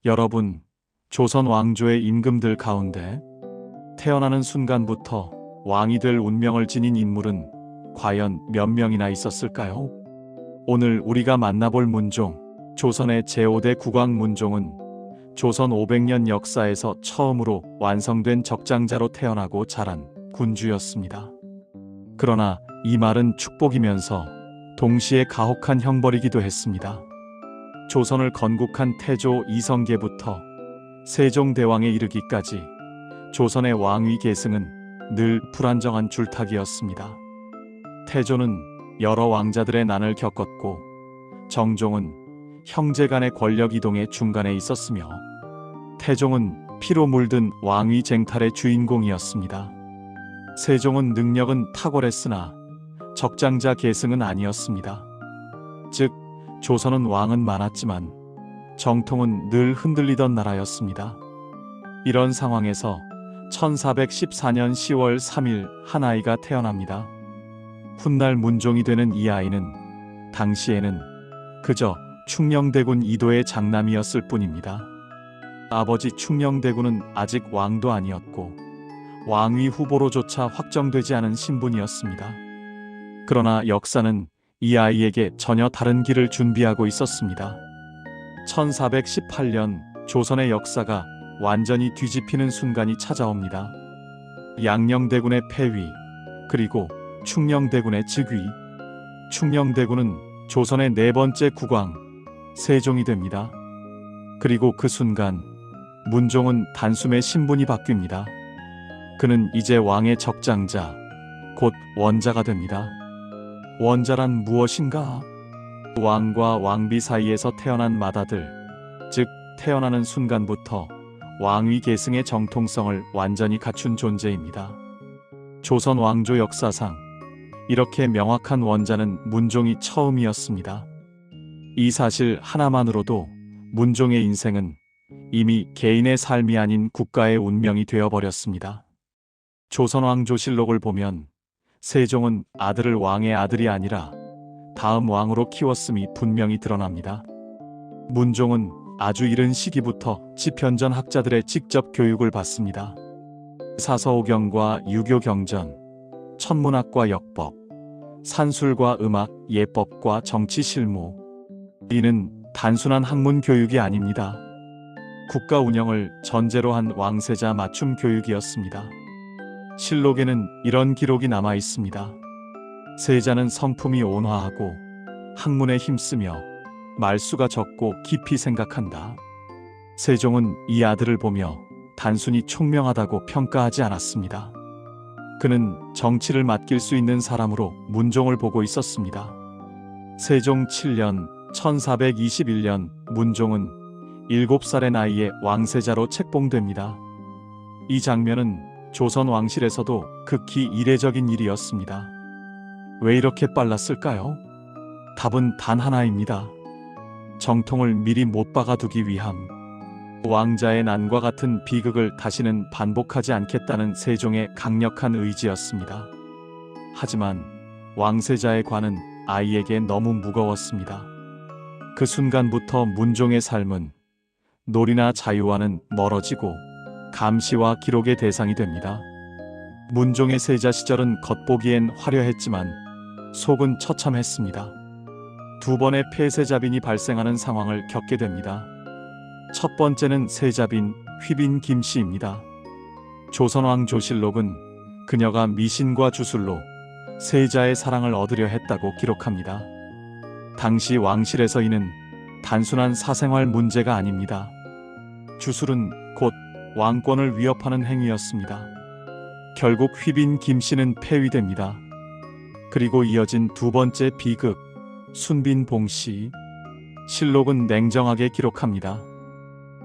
여러분, 조선 왕조의 임금들 가운데 태어나는 순간부터 왕이 될 운명을 지닌 인물은 과연 몇 명이나 있었을까요? 오늘 우리가 만나볼 문종, 조선의 제5대 국왕 문종은 조선 500년 역사에서 처음으로 완성된 적장자로 태어나고 자란 군주였습니다. 그러나 이 말은 축복이면서 동시에 가혹한 형벌이기도 했습니다. 조선을 건국한 태조 이성계부터 세종대왕에 이르기까지 조선의 왕위 계승은 늘 불안정한 줄타기였습니다. 태조는 여러 왕자들의 난을 겪었고 정종은 형제 간의 권력 이동의 중간에 있었으며 태종은 피로 물든 왕위 쟁탈의 주인공이었습니다. 세종은 능력은 탁월했으나 적장자 계승은 아니었습니다. 즉, 조선은 왕은 많았지만 정통은 늘 흔들리던 나라였습니다. 이런 상황에서 1414년 10월 3일 한 아이가 태어납니다. 훗날 문종이 되는 이 아이는 당시에는 그저 충녕대군 이도의 장남이었을 뿐입니다. 아버지 충녕대군은 아직 왕도 아니었고 왕위 후보로조차 확정되지 않은 신분이었습니다. 그러나 역사는 이 아이에게 전혀 다른 길을 준비하고 있었습니다. 1418년 조선의 역사가 완전히 뒤집히는 순간이 찾아옵니다. 양녕대군의 폐위, 그리고 충녕대군의 즉위. 충녕대군은 조선의 네 번째 국왕, 세종이 됩니다. 그리고 그 순간 문종은 단숨에 신분이 바뀝니다. 그는 이제 왕의 적장자, 곧 원자가 됩니다. 원자란 무엇인가? 왕과 왕비 사이에서 태어난 맏아들, 즉 태어나는 순간부터 왕위 계승의 정통성을 완전히 갖춘 존재입니다. 조선 왕조 역사상 이렇게 명확한 원자는 문종이 처음이었습니다. 이 사실 하나만으로도 문종의 인생은 이미 개인의 삶이 아닌 국가의 운명이 되어버렸습니다. 조선 왕조실록을 보면 세종은 아들을 왕의 아들이 아니라 다음 왕으로 키웠음이 분명히 드러납니다. 문종은 아주 이른 시기부터 지편전 학자들의 직접 교육을 받습니다. 사서오경과 유교경전, 천문학과 역법, 산술과 음악, 예법과 정치실무. 이는 단순한 학문 교육이 아닙니다. 국가 운영을 전제로 한 왕세자 맞춤 교육이었습니다. 실록에는 이런 기록이 남아 있습니다. 세자는 성품이 온화하고 학문에 힘쓰며 말수가 적고 깊이 생각한다. 세종은 이 아들을 보며 단순히 총명하다고 평가하지 않았습니다. 그는 정치를 맡길 수 있는 사람으로 문종을 보고 있었습니다. 세종 7년 1421년 문종은 7살의 나이에 왕세자로 책봉됩니다. 이 장면은 조선 왕실에서도 극히 이례적인 일이었습니다. 왜 이렇게 빨랐을까요? 답은 단 하나입니다. 정통을 미리 못 박아두기 위함. 왕자의 난과 같은 비극을 다시는 반복하지 않겠다는 세종의 강력한 의지였습니다. 하지만 왕세자의 관은 아이에게 너무 무거웠습니다. 그 순간부터 문종의 삶은 놀이나 자유와는 멀어지고 감시와 기록의 대상이 됩니다. 문종의 세자 시절은 겉보기엔 화려했지만 속은 처참했습니다. 두 번의 폐세자빈이 발생하는 상황을 겪게 됩니다. 첫 번째는 세자빈 휘빈 김씨입니다. 조선왕조실록은 그녀가 미신과 주술로 세자의 사랑을 얻으려 했다고 기록합니다. 당시 왕실에서 이는 단순한 사생활 문제가 아닙니다. 주술은 곧 왕권을 위협하는 행위였습니다. 결국 휘빈 김씨는 폐위됩니다. 그리고 이어진 두 번째 비극, 순빈 봉씨. 실록은 냉정하게 기록합니다.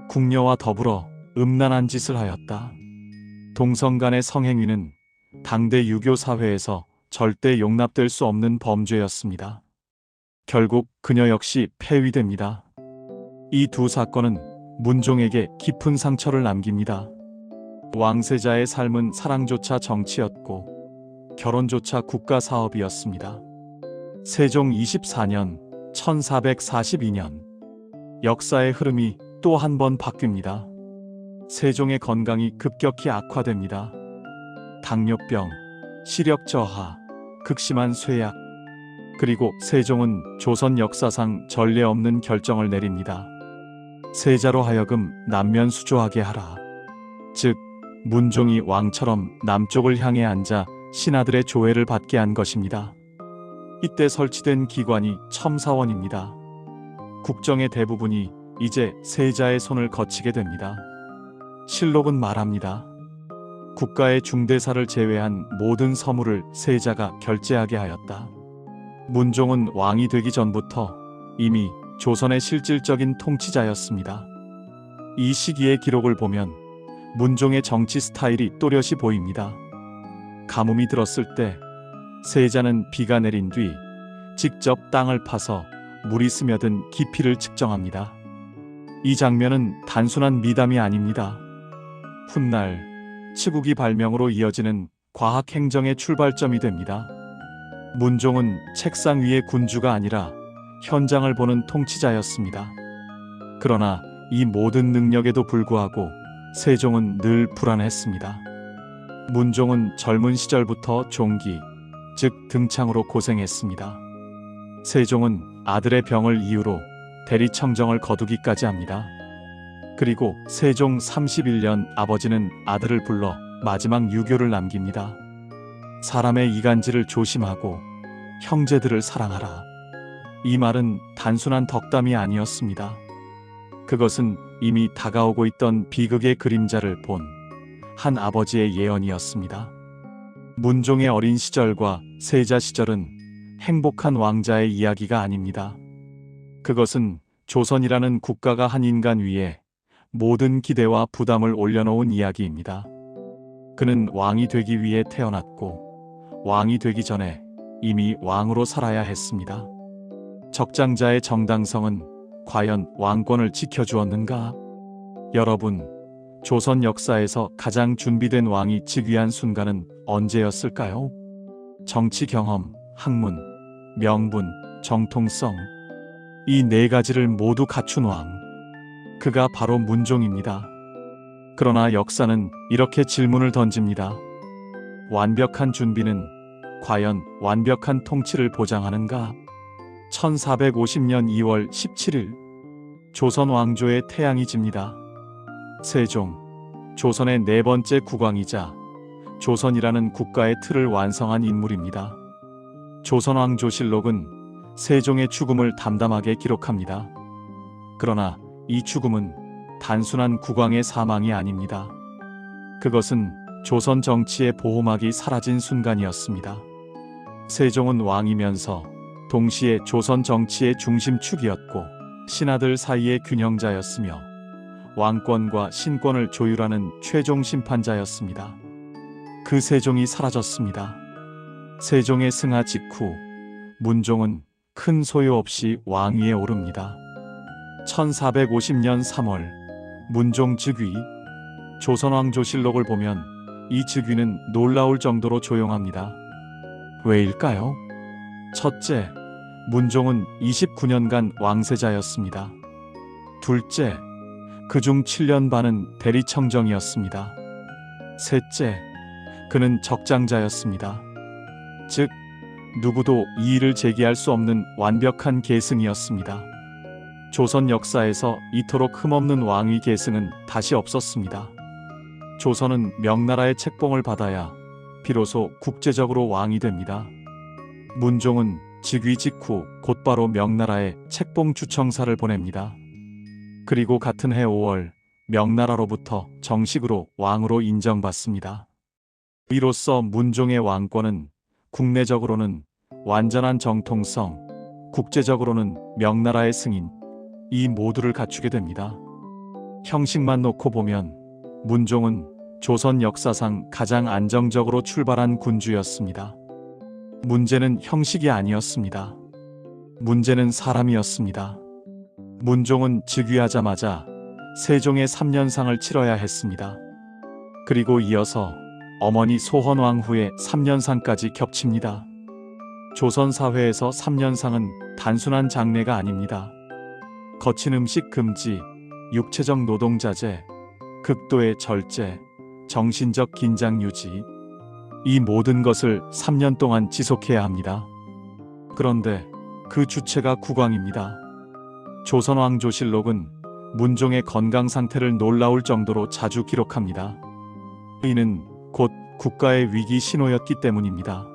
궁녀와 더불어 음란한 짓을 하였다. 동성 간의 성행위는 당대 유교 사회에서 절대 용납될 수 없는 범죄였습니다. 결국 그녀 역시 폐위됩니다. 이 두 사건은 문종에게 깊은 상처를 남깁니다. 왕세자의 삶은 사랑조차 정치였고 결혼조차 국가 사업이었습니다. 세종 24년 1442년 역사의 흐름이 또 한 번 바뀝니다. 세종의 건강이 급격히 악화됩니다. 당뇨병, 시력 저하, 극심한 쇠약. 그리고 세종은 조선 역사상 전례 없는 결정을 내립니다. 세자로 하여금 남면수조하게 하라. 즉, 문종이 왕처럼 남쪽을 향해 앉아 신하들의 조회를 받게 한 것입니다. 이때 설치된 기관이 첨사원입니다. 국정의 대부분이 이제 세자의 손을 거치게 됩니다. 실록은 말합니다. 국가의 중대사를 제외한 모든 서무를 세자가 결재하게 하였다. 문종은 왕이 되기 전부터 이미 조선의 실질적인 통치자였습니다. 이 시기의 기록을 보면 문종의 정치 스타일이 또렷이 보입니다. 가뭄이 들었을 때 세자는 비가 내린 뒤 직접 땅을 파서 물이 스며든 깊이를 측정합니다. 이 장면은 단순한 미담이 아닙니다. 훗날 치국이 발명으로 이어지는 과학 행정의 출발점이 됩니다. 문종은 책상 위의 군주가 아니라 현장을 보는 통치자였습니다. 그러나 이 모든 능력에도 불구하고 세종은 늘 불안했습니다. 문종은 젊은 시절부터 종기, 즉 등창으로 고생했습니다. 세종은 아들의 병을 이유로 대리청정을 거두기까지 합니다. 그리고 세종 31년 아버지는 아들을 불러 마지막 유교를 남깁니다. 사람의 이간질을 조심하고 형제들을 사랑하라. 이 말은 단순한 덕담이 아니었습니다. 그것은 이미 다가오고 있던 비극의 그림자를 본 한 아버지의 예언이었습니다. 문종의 어린 시절과 세자 시절은 행복한 왕자의 이야기가 아닙니다. 그것은 조선이라는 국가가 한 인간 위에 모든 기대와 부담을 올려놓은 이야기입니다. 그는 왕이 되기 위해 태어났고 왕이 되기 전에 이미 왕으로 살아야 했습니다. 적장자의 정당성은 과연 왕권을 지켜주었는가? 여러분, 조선 역사에서 가장 준비된 왕이 즉위한 순간은 언제였을까요? 정치 경험, 학문, 명분, 정통성, 이 네 가지를 모두 갖춘 왕. 그가 바로 문종입니다. 그러나 역사는 이렇게 질문을 던집니다. 완벽한 준비는 과연 완벽한 통치를 보장하는가? 1450년 2월 17일 조선 왕조의 태양이 집니다. 세종, 조선의 네 번째 국왕이자 조선이라는 국가의 틀을 완성한 인물입니다. 조선왕조실록은 세종의 죽음을 담담하게 기록합니다. 그러나 이 죽음은 단순한 국왕의 사망이 아닙니다. 그것은 조선 정치의 보호막이 사라진 순간이었습니다. 세종은 왕이면서 동시에 조선 정치의 중심축이었고 신하들 사이의 균형자였으며 왕권과 신권을 조율하는 최종 심판자였습니다. 그 세종이 사라졌습니다. 세종의 승하 직후 문종은 큰 소요 없이 왕위에 오릅니다. 1450년 3월 문종 즉위. 조선왕조실록을 보면 이 즉위는 놀라울 정도로 조용합니다. 왜일까요? 첫째, 문종은 29년간 왕세자였습니다. 둘째, 그중 7년 반은 대리청정이었습니다. 셋째, 그는 적장자였습니다. 즉, 누구도 이의를 제기할 수 없는 완벽한 계승이었습니다. 조선 역사에서 이토록 흠없는 왕위 계승은 다시 없었습니다. 조선은 명나라의 책봉을 받아야 비로소 국제적으로 왕이 됩니다. 문종은 즉위 직후 곧바로 명나라에 책봉 주청사를 보냅니다. 그리고 같은 해 5월 명나라로부터 정식으로 왕으로 인정받습니다. 이로써 문종의 왕권은 국내적으로는 완전한 정통성, 국제적으로는 명나라의 승인, 이 모두를 갖추게 됩니다. 형식만 놓고 보면 문종은 조선 역사상 가장 안정적으로 출발한 군주였습니다. 문제는 형식이 아니었습니다. 문제는 사람이었습니다. 문종은 즉위하자마자 세종의 3년상을 치러야 했습니다. 그리고 이어서 어머니 소헌왕후의 3년상까지 겹칩니다. 조선 사회에서 3년상은 단순한 장례가 아닙니다. 거친 음식 금지, 육체적 노동자재, 극도의 절제, 정신적 긴장 유지, 이 모든 것을 3년 동안 지속해야 합니다. 그런데 그 주체가 국왕입니다. 조선왕조실록은 문종의 건강 상태를 놀라울 정도로 자주 기록합니다. 이는 곧 국가의 위기 신호였기 때문입니다.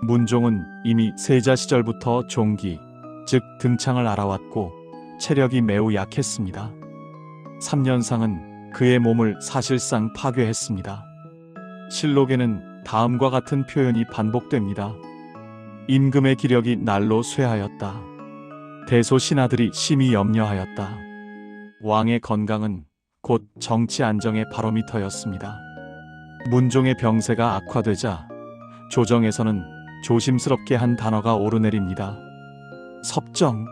문종은 이미 세자 시절부터 종기, 즉 등창을 알아왔고 체력이 매우 약했습니다. 3년상은 그의 몸을 사실상 파괴했습니다. 실록에는 다음과 같은 표현이 반복됩니다. 임금의 기력이 날로 쇠하였다. 대소 신하들이 심히 염려하였다. 왕의 건강은 곧 정치 안정의 바로미터였습니다. 문종의 병세가 악화되자 조정에서는 조심스럽게 한 단어가 오르내립니다. 섭정.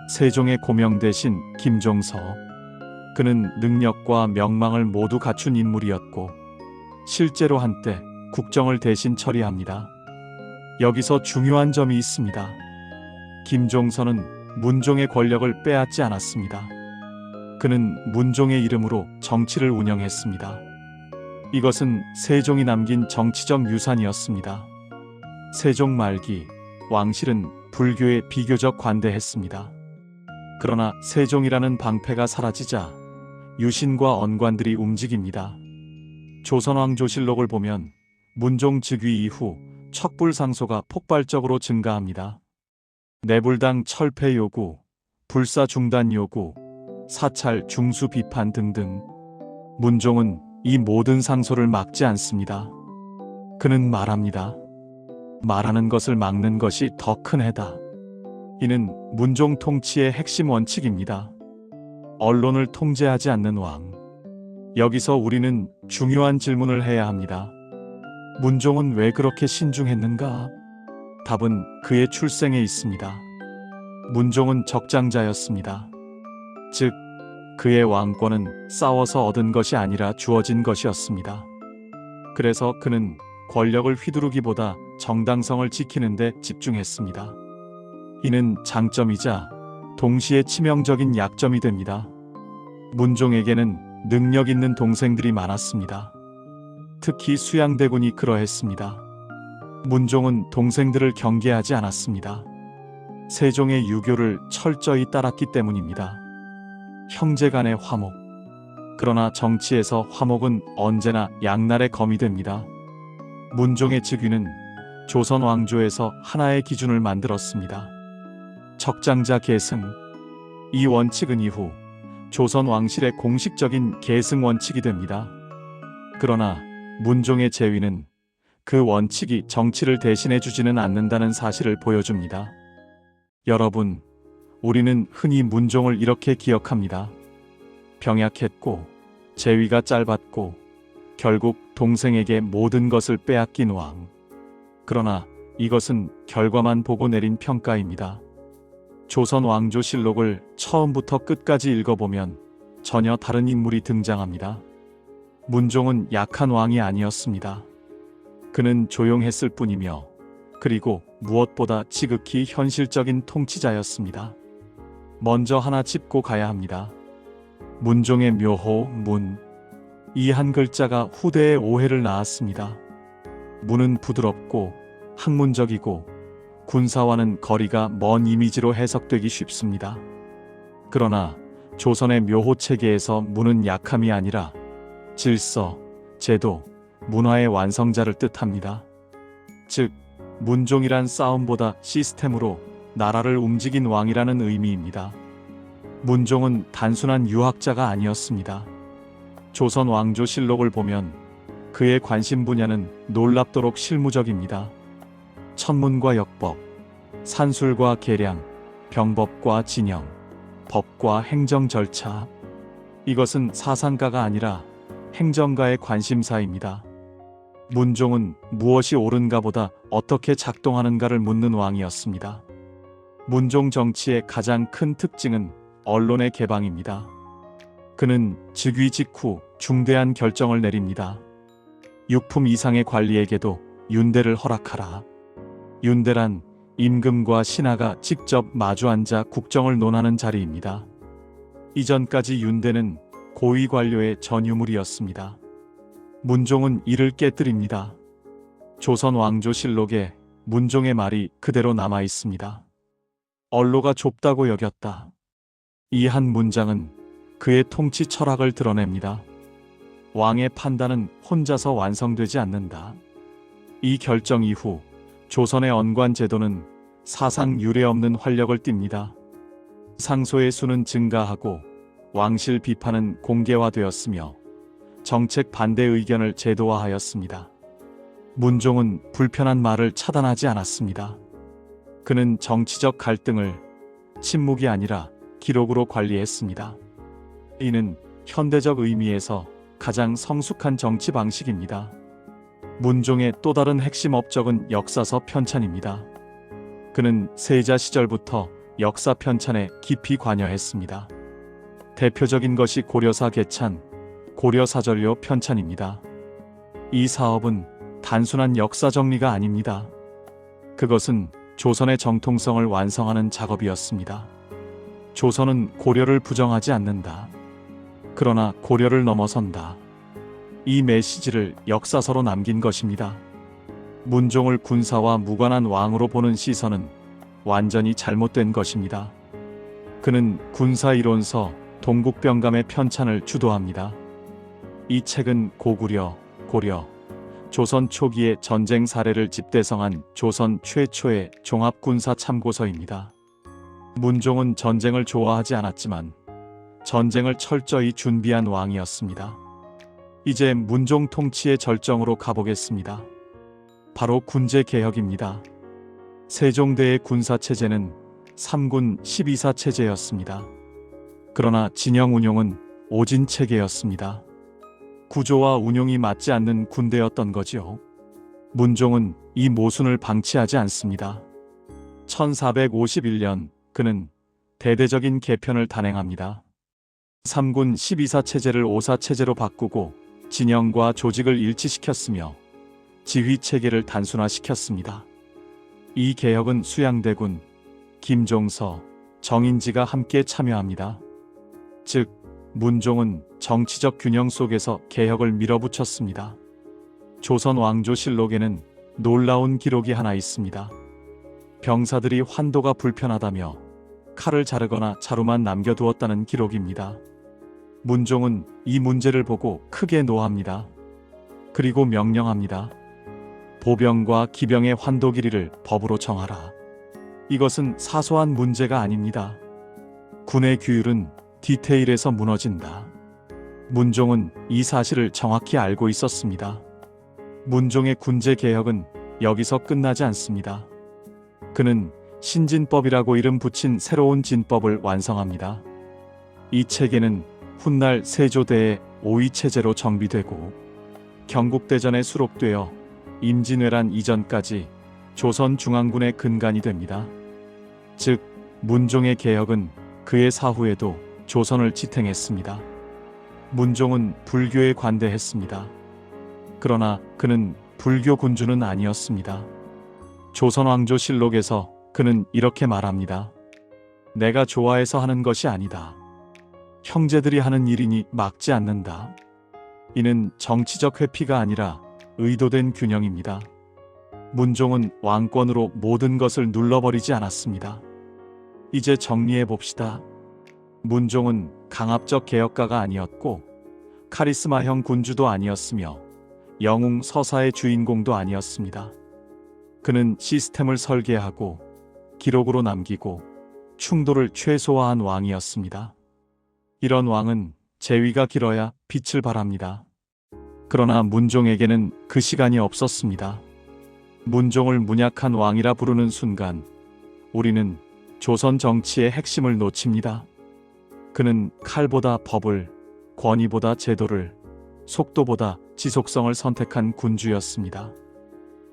세종의 고명 대신 김종서. 그는 능력과 명망을 모두 갖춘 인물이었고 실제로 한때 국정을 대신 처리합니다. 여기서 중요한 점이 있습니다. 김종서는 문종의 권력을 빼앗지 않았습니다. 그는 문종의 이름으로 정치를 운영했습니다. 이것은 세종이 남긴 정치적 유산이었습니다. 세종 말기 왕실은 불교에 비교적 관대했습니다. 그러나 세종이라는 방패가 사라지자 유신과 언관들이 움직입니다. 조선왕조실록을 보면 문종 즉위 이후 척불상소가 폭발적으로 증가합니다. 내불당 철폐 요구, 불사 중단 요구, 사찰 중수 비판 등등. 문종은 이 모든 상소를 막지 않습니다. 그는 말합니다. 말하는 것을 막는 것이 더 큰 해다. 이는 문종 통치의 핵심 원칙입니다. 언론을 통제하지 않는 왕. 여기서 우리는 중요한 질문을 해야 합니다. 문종은 왜 그렇게 신중했는가? 답은 그의 출생에 있습니다. 문종은 적장자였습니다. 즉, 그의 왕권은 싸워서 얻은 것이 아니라 주어진 것이었습니다. 그래서 그는 권력을 휘두르기보다 정당성을 지키는 데 집중했습니다. 이는 장점이자 동시에 치명적인 약점이 됩니다. 문종에게는 능력 있는 동생들이 많았습니다. 특히 수양대군이 그러했습니다. 문종은 동생들을 경계하지 않았습니다. 세종의 유교를 철저히 따랐기 때문입니다. 형제간의 화목. 그러나 정치에서 화목은 언제나 양날의 검이 됩니다. 문종의 즉위는 조선 왕조에서 하나의 기준을 만들었습니다. 적장자 계승. 이 원칙은 이후 조선 왕실의 공식적인 계승 원칙이 됩니다. 그러나 문종의 재위는 그 원칙이 정치를 대신해 주지는 않는다는 사실을 보여줍니다. 여러분, 우리는 흔히 문종을 이렇게 기억합니다. 병약했고, 재위가 짧았고, 결국 동생에게 모든 것을 빼앗긴 왕. 그러나 이것은 결과만 보고 내린 평가입니다. 조선 왕조실록을 처음부터 끝까지 읽어보면 전혀 다른 인물이 등장합니다. 문종은 약한 왕이 아니었습니다. 그는 조용했을 뿐이며 그리고 무엇보다 지극히 현실적인 통치자였습니다. 먼저 하나 짚고 가야 합니다. 문종의 묘호 문. 이 한 글자가 후대의 오해를 낳았습니다. 문은 부드럽고 학문적이고 군사와는 거리가 먼 이미지로 해석되기 쉽습니다. 그러나 조선의 묘호 체계에서 문은 약함이 아니라 질서, 제도, 문화의 완성자를 뜻합니다. 즉, 문종이란 싸움보다 시스템으로 나라를 움직인 왕이라는 의미입니다. 문종은 단순한 유학자가 아니었습니다. 조선 왕조실록을 보면 그의 관심 분야는 놀랍도록 실무적입니다. 천문과 역법, 산술과 계량, 병법과 진영, 법과 행정 절차. 이것은 사상가가 아니라 행정가의 관심사입니다. 문종은 무엇이 옳은가보다 어떻게 작동하는가를 묻는 왕이었습니다. 문종 정치의 가장 큰 특징은 언론의 개방입니다. 그는 즉위 직후 중대한 결정을 내립니다. 육품 이상의 관리에게도 윤대를 허락하라. 윤대란 임금과 신하가 직접 마주 앉아 국정을 논하는 자리입니다. 이전까지 윤대는 고위 관료의 전유물이었습니다. 문종은 이를 깨뜨립니다. 조선 왕조실록에 문종의 말이 그대로 남아 있습니다. 언로가 좁다고 여겼다. 이 한 문장은 그의 통치 철학을 드러냅니다. 왕의 판단은 혼자서 완성되지 않는다. 이 결정 이후 조선의 언관 제도는 사상 유례없는 활력을 띱니다. 상소의 수는 증가하고 왕실 비판은 공개화되었으며 정책 반대 의견을 제도화하였습니다. 문종은 불편한 말을 차단하지 않았습니다. 그는 정치적 갈등을 침묵이 아니라 기록으로 관리했습니다. 이는 현대적 의미에서 가장 성숙한 정치 방식입니다. 문종의 또 다른 핵심 업적은 역사서 편찬입니다. 그는 세자 시절부터 역사 편찬에 깊이 관여했습니다. 대표적인 것이 고려사 계찬, 고려사전료 편찬입니다. 이 사업은 단순한 역사 정리가 아닙니다. 그것은 조선의 정통성을 완성하는 작업이었습니다. 조선은 고려를 부정하지 않는다. 그러나 고려를 넘어선다. 이 메시지를 역사서로 남긴 것입니다. 문종을 군사와 무관한 왕으로 보는 시선은 완전히 잘못된 것입니다. 그는 군사이론서 동국병감의 편찬을 주도합니다. 이 책은 고구려, 고려, 조선 초기의 전쟁 사례를 집대성한 조선 최초의 종합군사 참고서입니다. 문종은 전쟁을 좋아하지 않았지만 전쟁을 철저히 준비한 왕이었습니다. 이제 문종 통치의 절정으로 가보겠습니다. 바로 군제개혁입니다. 세종대의 군사체제는 3군 12사 체제였습니다. 그러나 진영 운용은 오진체계였습니다. 구조와 운용이 맞지 않는 군대였던 거지요. 문종은 이 모순을 방치하지 않습니다. 1451년 그는 대대적인 개편을 단행합니다. 3군 12사 체제를 5사 체제로 바꾸고 진영과 조직을 일치시켰으며 지휘 체계를 단순화시켰습니다. 이 개혁은 수양대군, 김종서, 정인지가 함께 참여합니다. 즉, 문종은 정치적 균형 속에서 개혁을 밀어붙였습니다. 조선 왕조실록에는 놀라운 기록이 하나 있습니다. 병사들이 환도가 불편하다며 칼을 자르거나 자루만 남겨두었다는 기록입니다. 문종은 이 문제를 보고 크게 노합니다. 그리고 명령합니다. 보병과 기병의 환도 길이를 법으로 정하라. 이것은 사소한 문제가 아닙니다. 군의 규율은 디테일에서 무너진다. 문종은 이 사실을 정확히 알고 있었습니다. 문종의 군제 개혁은 여기서 끝나지 않습니다. 그는 신진법이라고 이름 붙인 새로운 진법을 완성합니다. 이 체계는 훗날 세조대의 오이체제로 정비되고 경국대전에 수록되어 임진왜란 이전까지 조선 중앙군의 근간이 됩니다. 즉, 문종의 개혁은 그의 사후에도 조선을 지탱했습니다. 문종은 불교에 관대했습니다. 그러나 그는 불교 군주는 아니었습니다. 조선왕조실록에서 그는 이렇게 말합니다. 내가 좋아해서 하는 것이 아니다. 형제들이 하는 일이니 막지 않는다. 이는 정치적 회피가 아니라 의도된 균형입니다. 문종은 왕권으로 모든 것을 눌러버리지 않았습니다. 이제 정리해 봅시다. 문종은 강압적 개혁가가 아니었고 카리스마형 군주도 아니었으며 영웅 서사의 주인공도 아니었습니다. 그는 시스템을 설계하고 기록으로 남기고 충돌을 최소화한 왕이었습니다. 이런 왕은 재위가 길어야 빛을 발합니다. 그러나 문종에게는 그 시간이 없었습니다. 문종을 문약한 왕이라 부르는 순간 우리는 조선 정치의 핵심을 놓칩니다. 그는 칼보다 법을, 권위보다 제도를, 속도보다 지속성을 선택한 군주였습니다.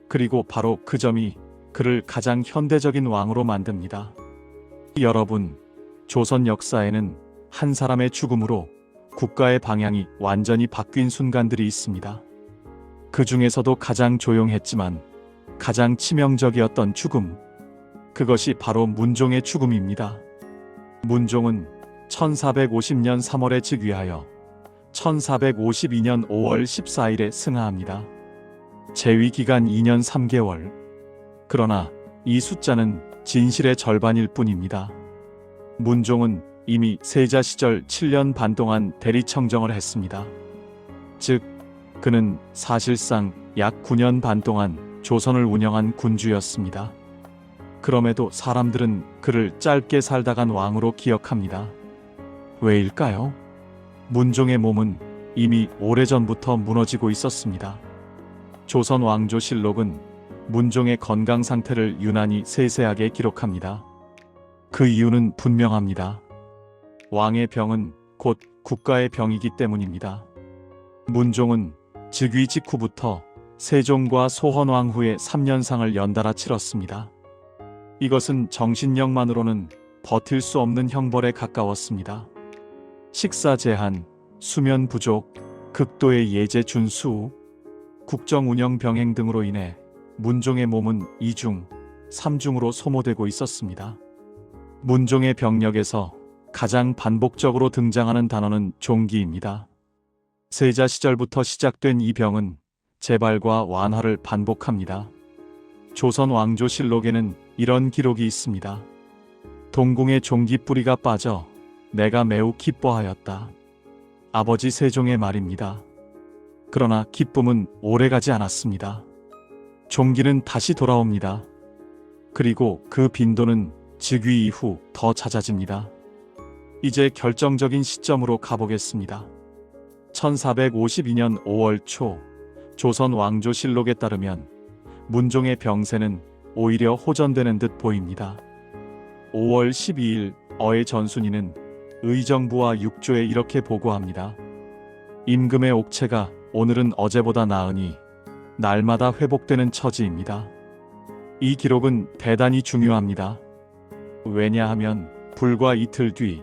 그리고 바로 그 점이 그를 가장 현대적인 왕으로 만듭니다. 여러분, 조선 역사에는 한 사람의 죽음으로 국가의 방향이 완전히 바뀐 순간들이 있습니다. 그 중에서도 가장 조용했지만 가장 치명적이었던 죽음, 그것이 바로 문종의 죽음입니다. 문종은 1450년 3월에 즉위하여 1452년 5월 14일에 승하합니다. 재위 기간 2년 3개월. 그러나 이 숫자는 진실의 절반일 뿐입니다. 문종은 이미 세자 시절 7년 반 동안 대리청정을 했습니다. 즉, 그는 사실상 약 9년 반 동안 조선을 운영한 군주였습니다. 그럼에도 사람들은 그를 짧게 살다 간 왕으로 기억합니다. 왜일까요? 문종의 몸은 이미 오래전부터 무너지고 있었습니다. 조선 왕조실록은 문종의 건강 상태를 유난히 세세하게 기록합니다. 그 이유는 분명합니다. 왕의 병은 곧 국가의 병이기 때문입니다. 문종은 즉위 직후부터 세종과 소헌왕 후에 3년상을 연달아 치렀습니다. 이것은 정신력만으로는 버틸 수 없는 형벌에 가까웠습니다. 식사 제한, 수면 부족, 극도의 예제 준수, 국정 운영 병행 등으로 인해 문종의 몸은 2중, 3중으로 소모되고 있었습니다. 문종의 병력에서 가장 반복적으로 등장하는 단어는 종기입니다. 세자 시절부터 시작된 이 병은 재발과 완화를 반복합니다. 조선 왕조실록에는 이런 기록이 있습니다. 동궁의 종기 뿌리가 빠져 내가 매우 기뻐하였다. 아버지 세종의 말입니다. 그러나 기쁨은 오래가지 않았습니다. 종기는 다시 돌아옵니다. 그리고 그 빈도는 즉위 이후 더 잦아집니다. 이제 결정적인 시점으로 가보겠습니다. 1452년 5월 초 조선 왕조실록에 따르면 문종의 병세는 오히려 호전되는 듯 보입니다. 5월 12일 어의 전순이는 의정부와 육조에 이렇게 보고합니다. 임금의 옥체가 오늘은 어제보다 나으니 날마다 회복되는 처지입니다. 이 기록은 대단히 중요합니다. 왜냐하면 불과 이틀 뒤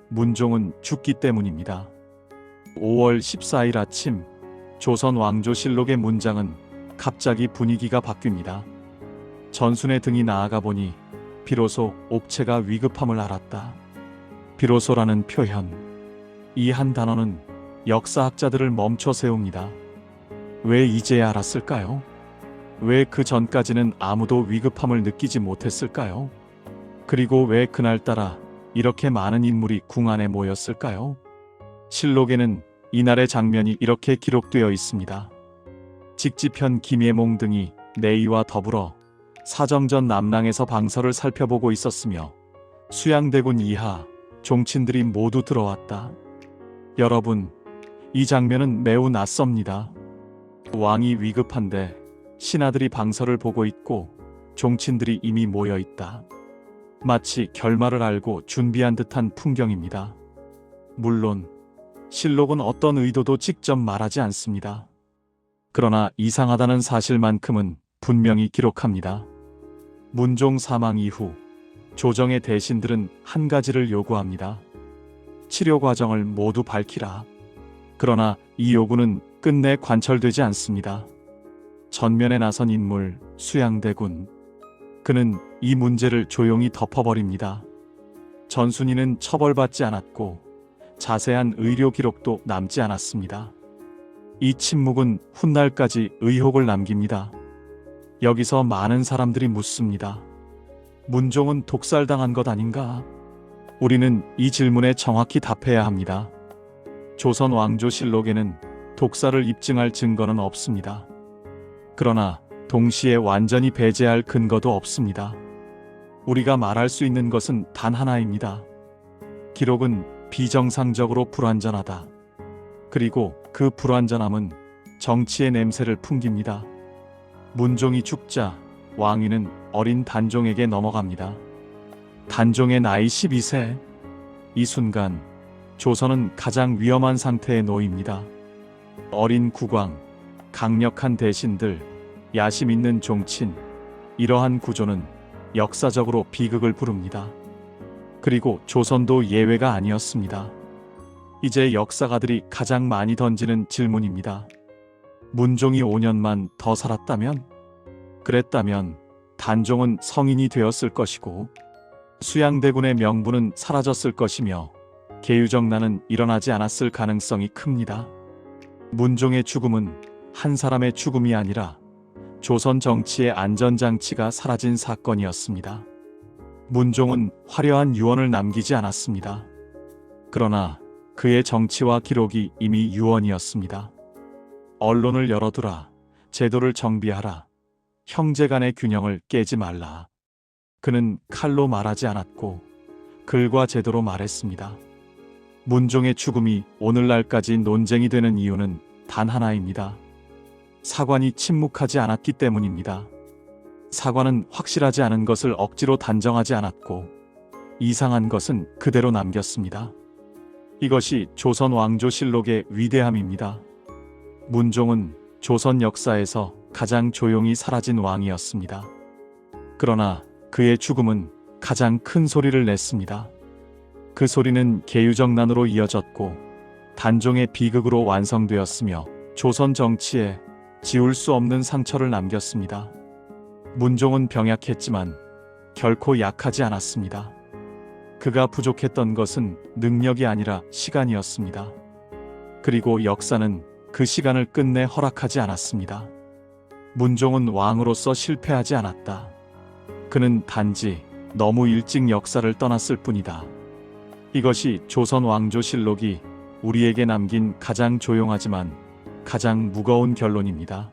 문종은 죽기 때문입니다. 5월 14일 아침 조선 왕조실록의 문장은 갑자기 분위기가 바뀝니다. 전순의 등이 나아가 보니 비로소 옥체가 위급함을 알았다. 비로소라는 표현, 이 한 단어는 역사학자들을 멈춰 세웁니다. 왜 이제야 알았을까요? 왜 그 전까지는 아무도 위급함을 느끼지 못했을까요? 그리고 왜 그날따라 이렇게 많은 인물이 궁 안에 모였을까요? 실록에는 이날의 장면이 이렇게 기록되어 있습니다. 직지편 김예몽 등이 내의와 더불어 사정전 남랑에서 방서를 살펴보고 있었으며 수양대군 이하 종친들이 모두 들어왔다. 여러분, 이 장면은 매우 낯섭니다. 왕이 위급한데 신하들이 방서를 보고 있고 종친들이 이미 모여 있다. 마치 결말을 알고 준비한 듯한 풍경입니다. 물론 실록은 어떤 의도도 직접 말하지 않습니다. 그러나 이상하다는 사실만큼은 분명히 기록합니다. 문종 사망 이후 조정의 대신들은 한 가지를 요구합니다. 치료 과정을 모두 밝히라. 그러나 이 요구는 끝내 관철되지 않습니다. 전면에 나선 인물 수양대군. 그는 이 문제를 조용히 덮어버립니다. 전순이는 처벌받지 않았고 자세한 의료 기록도 남지 않았습니다. 이 침묵은 훗날까지 의혹을 남깁니다. 여기서 많은 사람들이 묻습니다. 문종은 독살당한 것 아닌가? 우리는 이 질문에 정확히 답해야 합니다. 조선 왕조실록에는 독살을 입증할 증거는 없습니다. 그러나 동시에 완전히 배제할 근거도 없습니다. 우리가 말할 수 있는 것은 단 하나입니다. 기록은 비정상적으로 불완전하다. 그리고 그 불완전함은 정치의 냄새를 풍깁니다. 문종이 죽자 왕위는 어린 단종에게 넘어갑니다. 단종의 나이 12세. 이 순간 조선은 가장 위험한 상태에 놓입니다. 어린 국왕, 강력한 대신들, 야심 있는 종친, 이러한 구조는 역사적으로 비극을 부릅니다. 그리고 조선도 예외가 아니었습니다. 이제 역사가들이 가장 많이 던지는 질문입니다. 문종이 5년만 더 살았다면? 그랬다면 단종은 성인이 되었을 것이고 수양대군의 명분은 사라졌을 것이며 계유정난은 일어나지 않았을 가능성이 큽니다. 문종의 죽음은 한 사람의 죽음이 아니라 조선 정치의 안전장치가 사라진 사건이었습니다. 문종은 화려한 유언을 남기지 않았습니다. 그러나 그의 정치와 기록이 이미 유언이었습니다. 언론을 열어두라. 제도를 정비하라. 형제 간의 균형을 깨지 말라. 그는 칼로 말하지 않았고 글과 제도로 말했습니다. 문종의 죽음이 오늘날까지 논쟁이 되는 이유는 단 하나입니다. 사관이 침묵하지 않았기 때문입니다. 사관은 확실하지 않은 것을 억지로 단정하지 않았고 이상한 것은 그대로 남겼습니다. 이것이 조선 왕조실록의 위대함입니다. 문종은 조선 역사에서 가장 조용히 사라진 왕이었습니다. 그러나 그의 죽음은 가장 큰 소리를 냈습니다. 그 소리는 계유정난으로 이어졌고 단종의 비극으로 완성되었으며 조선 정치에 지울 수 없는 상처를 남겼습니다. 문종은 병약했지만 결코 약하지 않았습니다. 그가 부족했던 것은 능력이 아니라 시간이었습니다. 그리고 역사는 그 시간을 끝내 허락하지 않았습니다. 문종은 왕으로서 실패하지 않았다. 그는 단지 너무 일찍 역사를 떠났을 뿐이다. 이것이 조선 왕조실록이 우리에게 남긴 가장 조용하지만 가장 무거운 결론입니다.